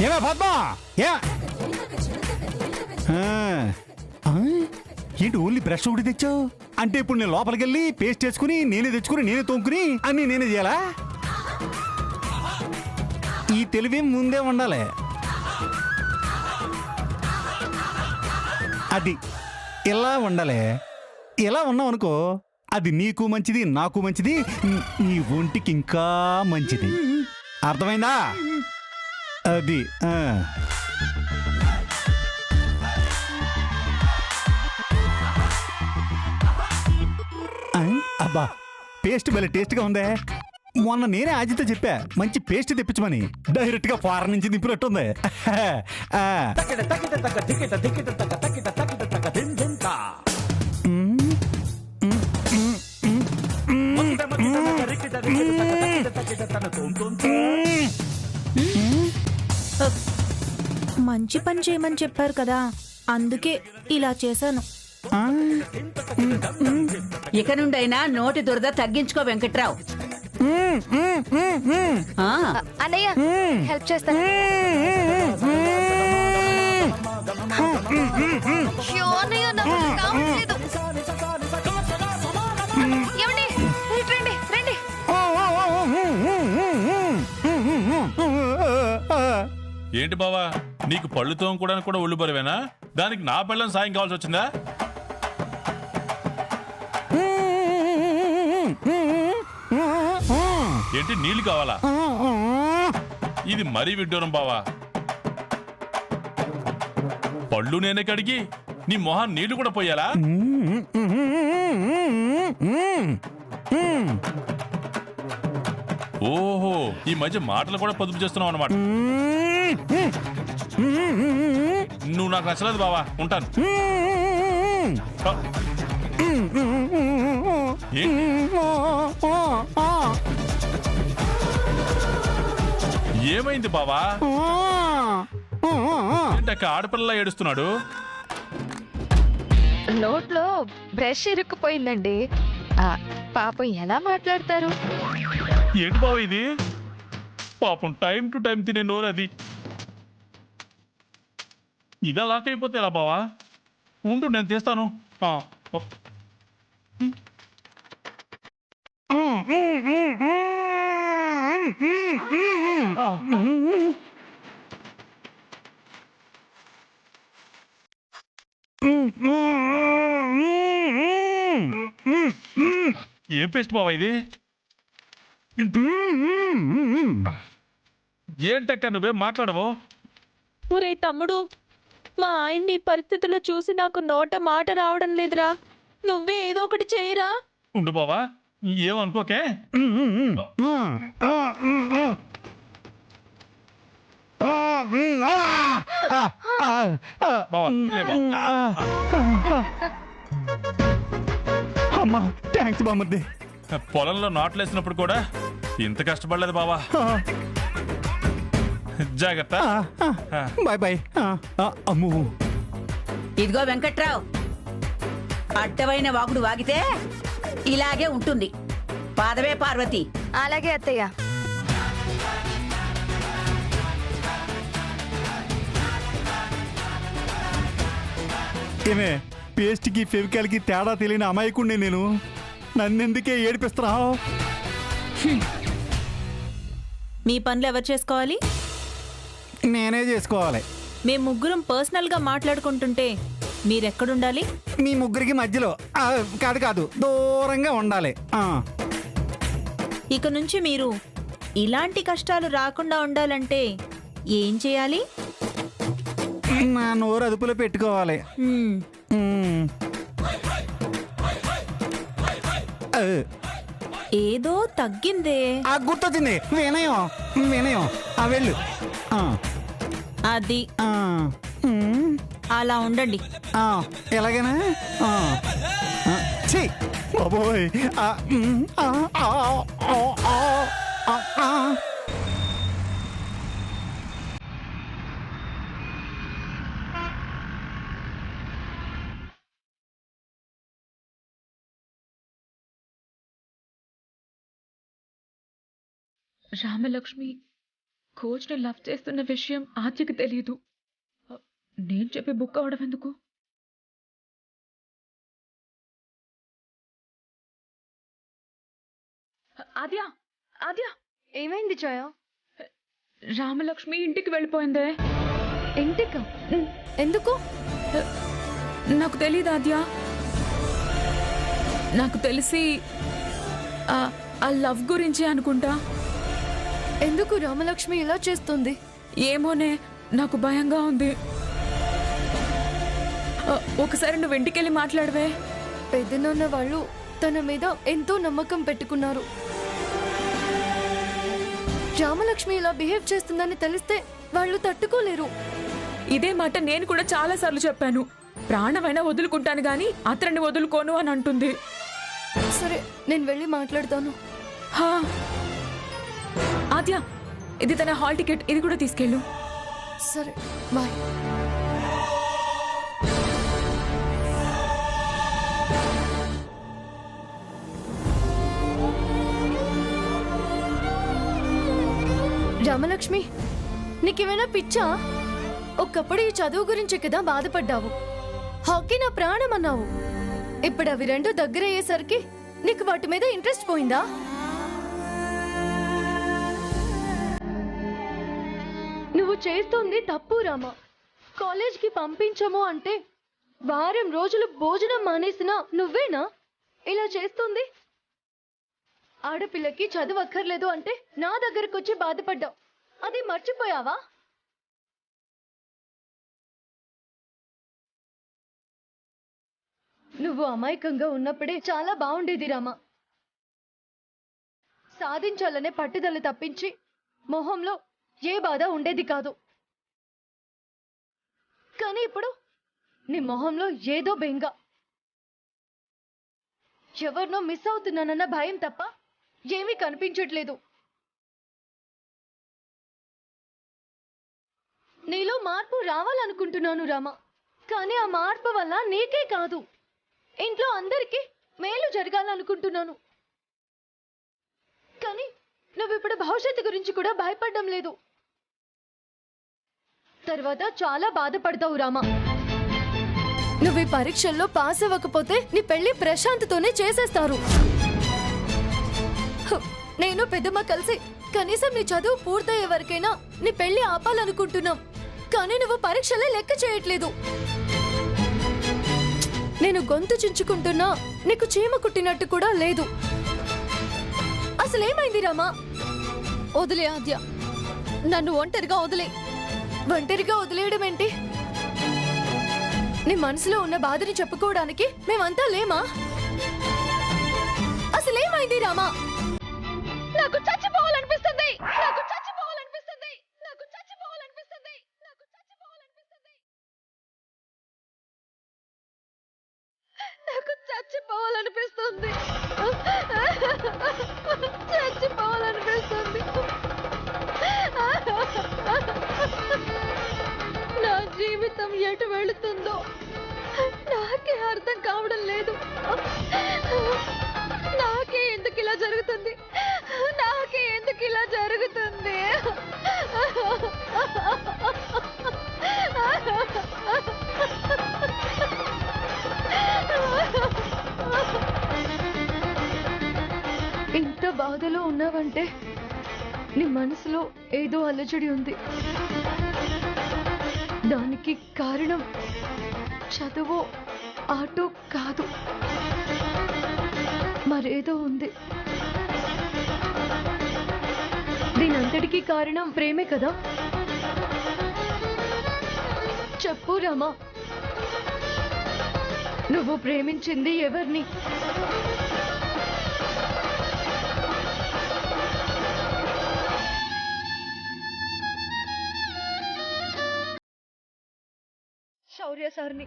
ఏమే పద్మా ఏంటి only brush ఒకటి తెచ్చావు అంటే ఇప్పుడు నేను లోపలికి వెళ్ళి పేస్ట్ వేసుకుని నేనే తెచ్చుకుని నేనే తోముకుని అన్ని నేనే చేయాలా? ఈ తెలివి ముందే ఉండాలి. అది ఇలా ఉండాలి. ఇలా ఉన్నావు అనుకో, అది నీకు మంచిది, నాకు మంచిది, నీ ఒంటికి ఇంకా మంచిది. అర్థమైందా? అది అబ్బా పేస్ట్ భలే టేస్ట్గా ఉందే. మొన్న నేనే ఆజితో చెప్పా మంచి పేస్ట్ తెప్పించమని, డైరెక్ట్ గా ఫారెన్ నుంచి దింపినట్టుంది. మంచి పని చేయమని చెప్పారు కదా, అందుకే ఇలా చేశాను. ఇక నుండైనా నోటి దురద తగ్గించుకో వెంకట్రావు. అన్నయ్య హెల్ప్ చేస్తాను. ఏంటి బావా, నీకు పళ్ళు తోముకోవడానికి కూడా ఒళ్ళు బరువేనా? దానికి నా పిల్లని సాయం కావాల్సి వచ్చిందా? ఏంటి నీళ్లు కావాలా? ఇది మరీ విడ్డూరం బావా. పళ్ళు నేనే కడిగి నీ మొహాన్ నీళ్లు కూడా పోయాలా? ఓహో, ఈ మధ్య మాటలు కూడా పొదుపు చేస్తున్నావు అన్నమాట. నువ్వు నాకు నచ్చలేదు బావా, ఉంటాను. ఏమైంది బావా? ఏంటక్క ఆడపిల్ల ఏడుస్తున్నాడు? నోట్లో బ్రష్ ఇరుక్కుపోయిందండి. పాపం ఎలా మాట్లాడతారు? ఏంటి బావ ఇది? పాపం టైం టు టైం తినే నోరు అది. ఇది అలాకైపోతే ఎలా బావా? ఉండు నేను తీస్తాను. ఏం పేస్ట్ బావా ఇది? ఏంటక్క నువ్వేం మాట్లాడవు? ఒరే తమ్ముడు, మా ఆయన్ని పరిస్థితుల్లో చూసి నాకు నోట మాట రావడం లేదురా. నువ్వే ఏదో ఒకటి చేయరా. ఉండు బావా, ఏమనుకోకే. అమ్మా థ్యాంక్స్ బామ్మద్ది. పొలంలో నాట్లేసినప్పుడు కూడా ఇంత కష్టపడలేదు బావా. జాగ్రత్త. Bye bye. అమ్ము ఇదిగో వెంకట్రావు, అడ్డమైన వాగుడు వాగితే ఇలాగే ఉంటుంది. పాదవే పార్వతి. అలాగే అత్తయ్య. ఏమే పేస్ట్కి ఫెవికాల్కి తేడా తెలియని అమాయకుండే నేను. నన్నెందుకే ఏడిపిస్తున్నావు? మీ పనులు ఎవరు చేసుకోవాలి? నేనే చేసుకోవాలి. మేము ముగ్గురం పర్సనల్ గా మాట్లాడుకుంటుంటే మీరెక్కడుండాలి? మీ ముగ్గురికి మధ్యలో. కాదు దూరంగా ఉండాలి. ఇక నుంచి మీరు ఇలాంటి కష్టాలు రాకుండా ఉండాలంటే ఏం చేయాలి? నా నోరు అదుపులో పెట్టుకోవాలి. ఏదో తగ్గిందే. గుర్తొచ్చింది, వినయం. వెళ్ళు. అది అలా ఉండండి. ఎలాగైనా బాబోయ్. రామలక్ష్మి కోచ్ని లవ్ చేస్తున్న విషయం ఆద్యకి తెలియదు. నేను చెప్పి బుక్ అవడం ఎందుకు? ఆద్య, ఆద్య, ఏమైంది జయ? రామలక్ష్మి ఇంటికి వెళ్ళిపోయిందే. ఇంటికా? ఎందుకు? నాకు తెలీదు ఆద్య. నాకు తెలిసి ఆ లవ్ గురించి అనుకుంటా. ఎందుకు రామలక్ష్మి ఇలా చేస్తుంది? ఏమోనే, నాకు భయంగా ఉంది. ఒకసారి నువ్వు ఇంటికెళ్ళి మాట్లాడవే. పెద్దనాన్న వాళ్ళు తన మీద ఎంతో నమ్మకం పెట్టుకున్నారు. రామలక్ష్మి ఇలా బిహేవ్ చేస్తుందని తెలిస్తే వాళ్ళు తట్టుకోలేరు. ఇదే మాట నేను కూడా చాలా సార్లు చెప్పాను. ప్రాణమైనా వదులుకుంటాను గాని అతన్ని వదులుకోను అని అంటుంది. సరే, నేను వెళ్ళి మాట్లాడతాను. హా. ఆద్య, ఇది తన హాల్ టికెట్, ఇది కూడా తీసుకెళ్ళు. సరే, బాయ్. రామలక్ష్మి, నీకేమైనా పిచ్చా? ఒకప్పుడు ఈ చదువు గురించి కదా బాధపడ్డావు. హాకీ నా ప్రాణం అన్నావు. ఇప్పుడు అవి రెండు దగ్గర అయ్యేసరికి నీకు వాటి మీద ఇంట్రెస్ట్ పోయిందా? నువ్వు చేస్తుంది తప్పు రామా. కాలేజ్కి పంపించము అంటే వారం రోజులు భోజనం మానేసినా నువ్వేనా ఇలా చేస్తుంది? ఆడపిల్లకి చదువు అక్కర్లేదు అంటే నా దగ్గరకు వచ్చి బాధపడ్డావు. అది మర్చిపోయావా? నువ్వు అమాయకంగా ఉన్నప్పుడే చాలా బాగుండేది రామా. సాధించాలనే పట్టుదల తప్పించి మొహంలో ఏ బాధ ఉండేది కాదు. కానీ ఇప్పుడు నీ మొహంలో ఏదో బెంగ. ఎవరినో మిస్ అవుతున్నానన్న భయం తప్ప ఏమీ కనిపించట్లేదు. నీలో మార్పు రావాలనుకుంటున్నాను రామా. కానీ ఆ మార్పు వల్ల నీకే కాదు, ఇంట్లో అందరికీ మేలు జరగాలనుకుంటున్నాను. కానీ నువ్విప్పుడు భవిష్యత్తు గురించి కూడా భయపడడం లేదు. తర్వాత చాలా బాధపడతావు రామా. నువ్వు ఈ పరీక్షల్లో పాస్ అవ్వకపోతే నీ పెళ్లి ప్రశాంత్తోనే చేసేస్తారు. నేను పెద్దమ్మ కలిసి కనీసం నీ చదువు పూర్తయ్యే వరకైనా నీ పెళ్లి ఆపాలనుకుంటున్నాం. కానీ నువ్వు పరీక్షలే లెక్క చేయట్లేదు. నేను గొంతు చించుకుంటున్నా నీకు చీమ కుట్టినట్టు కూడా లేదు. అసలేమైంది రామా? వదిలే ఆద్య, నన్ను ఒంటరిగా వదిలే. ఒంటరిగా వదిలేయడం ఏంటి? నీ మనసులో ఉన్న బాధని చెప్పుకోవడానికి మేమంతా లేమా? అసలేమైంది రామా? నాకు చచ్చిపోవాలనిపిస్తుంది. నాకు చచ్చిపోవాలనిపిస్తుంది. నాకు చచ్చిపోవాలనిపిస్తుంది. నాకు చచ్చిపోవాలనిపిస్తుంది. నాకు చచ్చిపోవాలనిపిస్తుంది. చచ్చిపోవాలనిపిస్తుంది. నా జీవితం ఎటు వెళుతుందో నాకే అర్థం కావడం లేదు. నాకే ఎందుకు ఇలా జరుగుతుంది? నాకే ఎందుకు ఇలా జరుగుతుంది? ఇంత బాధలో ఉన్నావంటే నీ మనసులో ఏదో అలజడి ఉంది. దానికి కారణం చదువు ఆటో కాదు, మరేదో ఉంది. దీనంతటికీ కారణం ప్రేమే కదా? చెప్పు రామా, నువ్వు ప్రేమించింది ఎవరిని? శౌర్య సార్ని.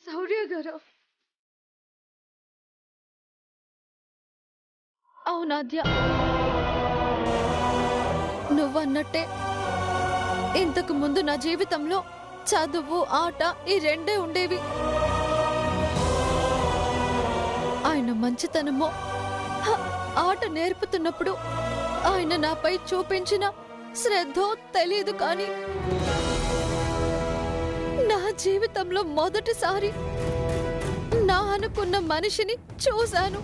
శౌర్య గారు. అవునాద్య, నువ్వన్నట్టే ఇంతకు ముందు నా జీవితంలో చదువు ఆట ఈ రెండే ఉండేవి. ఆయన మంచితనమో ఆట నేర్పుతున్నప్పుడు ఆయన నాపై చూపించిన శ్రద్ధో తెలియదు, కానీ నా జీవితంలో మొదటిసారి నా అనుకున్న మనిషిని చూశాను.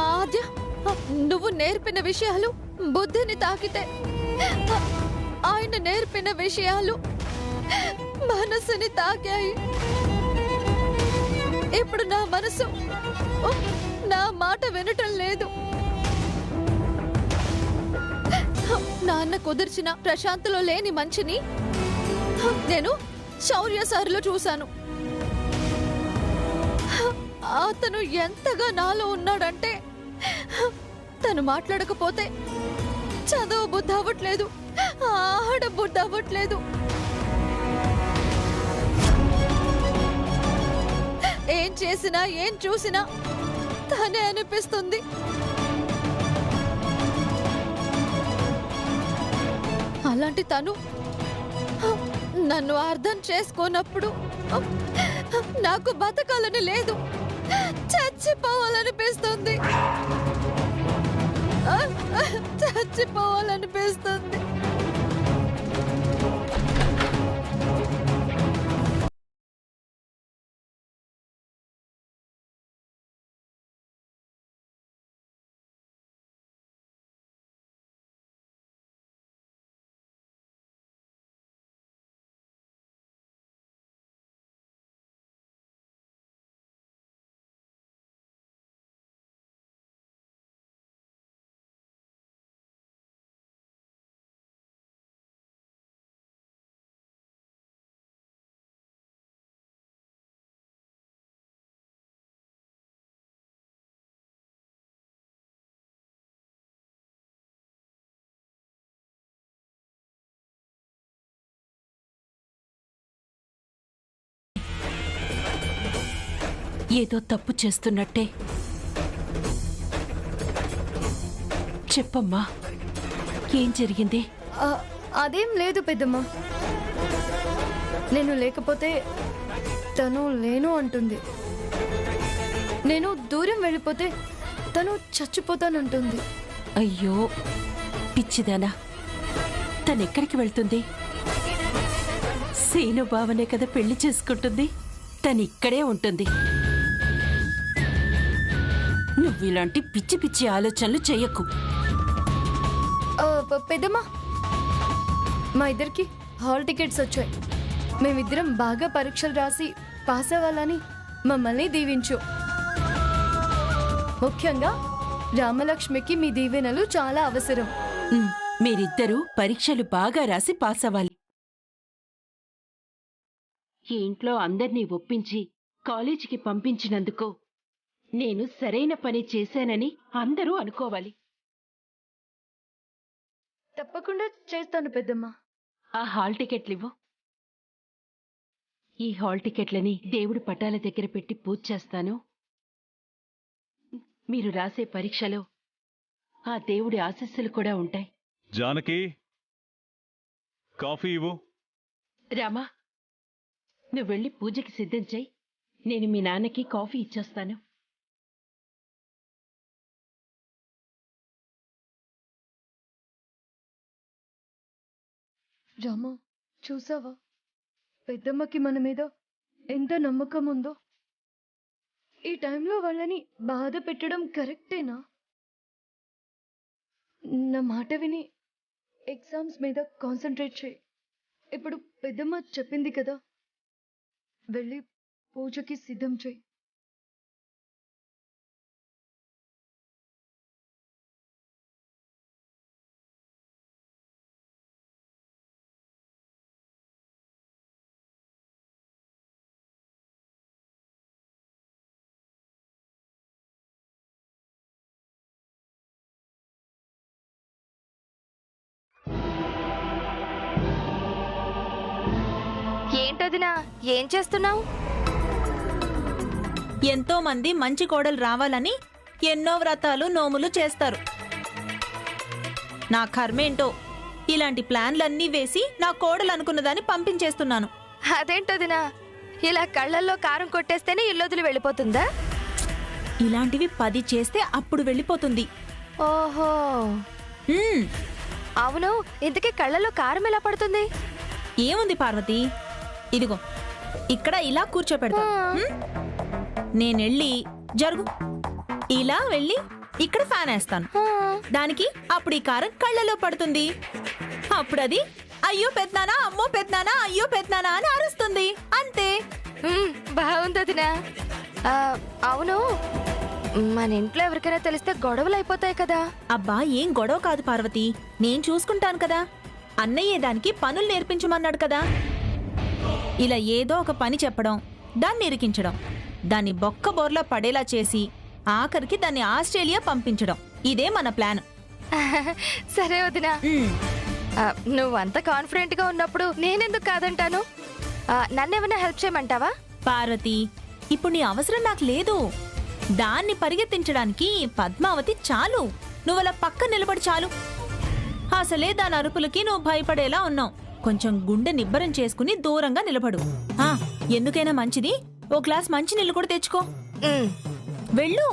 ఆద్య, నువ్వు నేర్పిన విషయాలు బుద్ధిని తాకితే, ఆయన నేర్పిన విషయాలు మనసుని తాకాయి. ఇప్పుడు నా మనసు నా మాట వినటం లేదు. నాన్న కుదిర్చిన ప్రశాంతలో లేని మంచిని నేను శౌర్య సార్లో చూశాను. అతను ఎంతగా నాలో ఉన్నాడంటే, తను మాట్లాడకపోతే చదువు బుద్ధి అవ్వట్లేదు, ఆడ బుద్ధి అవ్వట్లేదు. ఏం చేసినా ఏం చూసినా తనే అనిపిస్తుంది. అలాంటి తను నన్ను అర్థం చేసుకోనప్పుడు నాకు బతకాలని లేదు, చచ్చిపోవాలనిపిస్తుంది. చచ్చిపోవాలనిపిస్తుంది. ఏదో తప్పు చేస్తున్నట్టే. చెప్పమ్మా, ఏం జరిగింది? అదేం లేదు పెద్దమ్మ. నేను లేకపోతే తను లేను అంటుంది. నేను దూరం వెళ్ళిపోతే తను చచ్చిపోతానంటుంది. అయ్యో పిచ్చిదానా, తనెక్కడికి వెళ్తుంది? సీను బావనే కదా పెళ్లి చేసుకుంటుంది. తనిక్కడే ఉంటుంది. నువ్వు ఇలాంటి పిచ్చి పిచ్చి ఆలోచనలు చెయ్యకు. పెద్దమ్మా, మా ఇద్దరికి హాల్ టికెట్స్ వచ్చాయి. మేమిద్దరం బాగా పరీక్షలు రాసి పాస్ అవ్వాలని మమ్మల్ని దీవించు. ముఖ్యంగా రామలక్ష్మికి మీ దీవెనలు చాలా అవసరం. మీరిద్దరూ పరీక్షలు బాగా రాసి పాస్ అవ్వాలి. ఈ ఇంట్లో అందర్నీ ఒప్పించి కాలేజీకి పంపించినందుకు నేను సరైన పని చేశానని అందరూ అనుకోవాలి. తప్పకుండా చేస్తాను పెద్దమ్మా. ఆ హాల్ టికెట్లివ్వు. ఈ హాల్ టికెట్లని దేవుడి పటాల దగ్గర పెట్టి పూజ చేస్తాను. మీరు రాసే పరీక్షలో ఆ దేవుడి ఆశీస్సులు కూడా ఉంటాయి. జానకి, కాఫీ ఇవ్వు. రామా, నువ్వు వెళ్ళి పూజకి సిద్ధం చెయ్యి. నేను మీ నాన్నకి కాఫీ ఇచ్చేస్తాను. రామా, చూసావా పెద్దమ్మకి మన మీద ఎంత నమ్మకం ఉందో? ఈ టైంలో వాళ్ళని బాధ పెట్టడం కరెక్టేనా? నా మాట విని ఎగ్జామ్స్ మీద కాన్సన్ట్రేట్ చేయి. ఇప్పుడు పెద్దమ్మ చెప్పింది కదా, వెళ్ళి పూజకి సిద్ధం చేయి. వదినా ఏం చేస్తున్నావు? ఎంతో మంది మంచి కోడలు రావాలని ఎన్నో వ్రతాలు నోములు చేస్తారు. నా కర్మేంటో ఇలాంటి ప్లాన్లన్నీ వేసి నా కోడలు అనుకున్నదాన్ని పంపించేస్తున్నాను. అదేంటోదినా, ఇలా కళ్ళల్లో కారం కొట్టేస్తేనే ఇల్లొదిలి వెళ్ళిపోతుందా? ఇలాంటివి 10 చేస్తే అప్పుడు వెళ్ళిపోతుంది. ఓహో, హ్మ్, అవును. ఇంతకీ కళ్ళల్లో కారం ఎలా పడుతుంది? ఏముంది పార్వతి, ఇదిగో ఇక్కడ ఇలా కూర్చోపెడతా. నేనెళ్ళి జరుగు ఇలా వెళ్ళి ఇక్కడ ఫ్యాన్ వేస్తాను. దానికి అప్పుడు ఈ కారం కళ్ళలో పడుతుంది. అప్పుడు అది అయ్యో పెద్దనానా, అమ్మో పెద్దనానా, అయ్యో పెద్దనానా అని అరుస్తుంది. అంతే. బాగుంది వదినా. అవును, మన ఇంట్లో ఎవరికైనా తెలిస్తే గొడవలు అయిపోతాయి కదా. అబ్బా ఏం గొడవ కాదు పార్వతి, నేను చూసుకుంటాను కదా. అన్నయ్య దానికి పనులు నేర్పించమన్నాడు కదా. ఇలా ఏదో ఒక పని చెప్పడం, దాన్ని ఇరికించడం, దాన్ని బొక్క బోర్లా పడేలా చేసి ఆఖరికి దాన్ని ఆస్ట్రేలియా పంపించడం, ఇదే మన ప్లాన్. సరే వదినా, నువ్వంత కాన్ఫిడెంట్ గా ఉన్నప్పుడు నేనెందుకు కాదంటాను? నన్నేమైనా హెల్ప్ చేయమంటావా? పార్వతి, ఇప్పుడు నీ అవసరం నాకు లేదు. దాన్ని పరిగెత్తించడానికి పద్మావతి చాలు. నువ్వలా పక్క నిలబడి చాలు. అసలే దాని అరుపులకి నువ్వు భయపడేలా ఉన్నావు. కొంచెం గుండె నిబ్బరం చేసుకుని దూరంగా నిలబడు. ఎందుకైనా మంచిది ఓ గ్లాస్ మంచినీళ్ళు కూడా తెచ్చుకో. వెళ్ళు.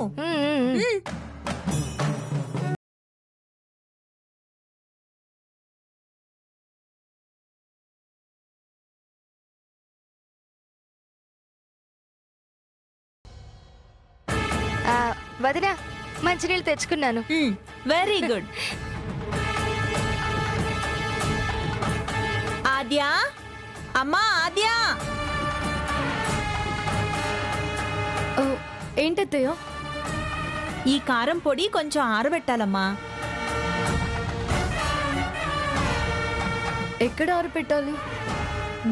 వదినా, మంచినీళ్ళు తెచ్చుకున్నాను. Very good. ఆద్యా, అమ్మా ఆద్యా. ఏంటత్తయ్య? ఈ కారం పొడి కొంచెం ఆరబెట్టాలమ్మా. ఎక్కడ ఆరబెట్టాలి?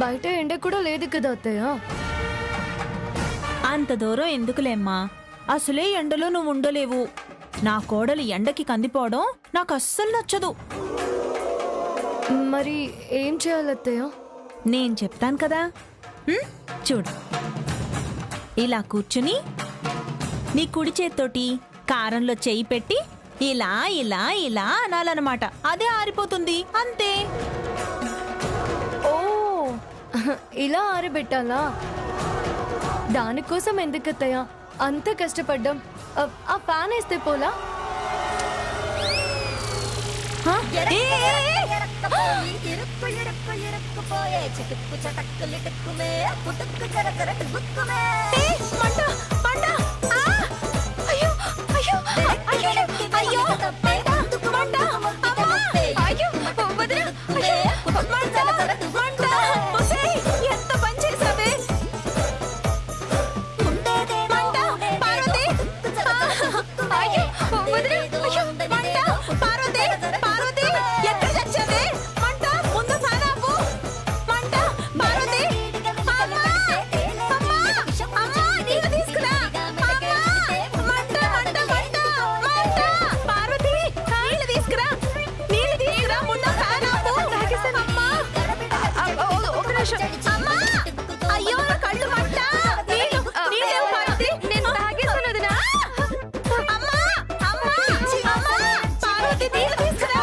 బయట ఎండ కూడా లేదు కదా అత్తయ్య. అంత దూరం ఎందుకులేమ్మా, అసలే ఎండలో నువ్వు ఉండలేవు. నా కోడలు ఎండకి కందిపోవడం నాకు అస్సలు నచ్చదు. మరి ఏం చేయాలత్తయ్య? నేను చెప్తాను కదా. చూడు, ఇలా కూర్చుని నీ కుడి చేత్తోటి కారంలో చెయ్యి పెట్టి ఇలా ఇలా ఇలా అనాలన్నమాట. అదే ఆరిపోతుంది. అంతే. ఓ, ఇలా ఆరబెట్టాలా? దానికోసం ఎందుకత్తయ్య అంత కష్టపడ్డాం? ఆ ఫ్యాన్ వేస్తే పోలా? ఎంత పని చేసావే. పార్వతి, ఎక్కడ చచ్చావే? మంట, ముందు ఫ్యాన్ ఆపు. మంట, పార్వతి. అమ్మా, నీళ్ళు తీసుకురా. మంట, మంట, మంట, మంట. పార్వతి, నీళ్ళు తీసుకురా. నీళ్ళు తీసుకురా, ముందు ఫ్యాన్ ఆపు. అమ్మా, ఒక నిమిషం. అమ్మా, అయ్యో నా కళ్ళు మంట. నీళ్ళు పార్వతి. నేను తాగేసాను వదినా. పార్వతి, నీళ్ళు తీసుకురా.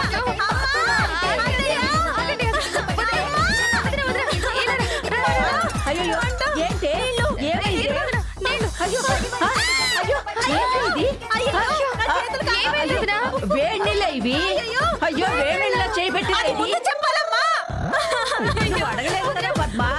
అయ్యో ఏంటే ఏమైంది? వేడి నీళ్ళ ఇవి? అయ్యో వేడి నీళ్ళ చేయబెట్టి చెప్పాలమ్మా. అడగలేదు కదా పద్మా.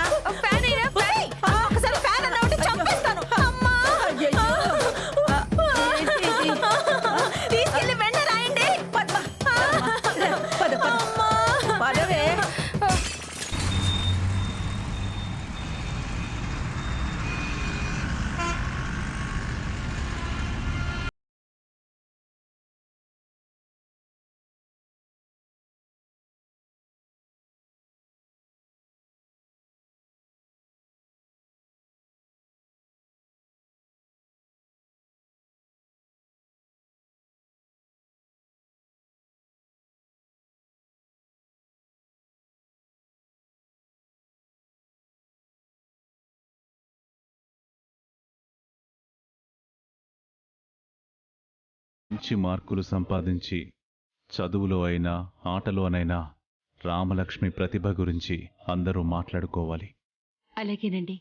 మంచి మార్కులు సంపాదించి చదువులో అయినా ఆటలోనైనా రామలక్ష్మి ప్రతిభ గురించి అందరూ మాట్లాడుకోవాలి. అలాగేనండి.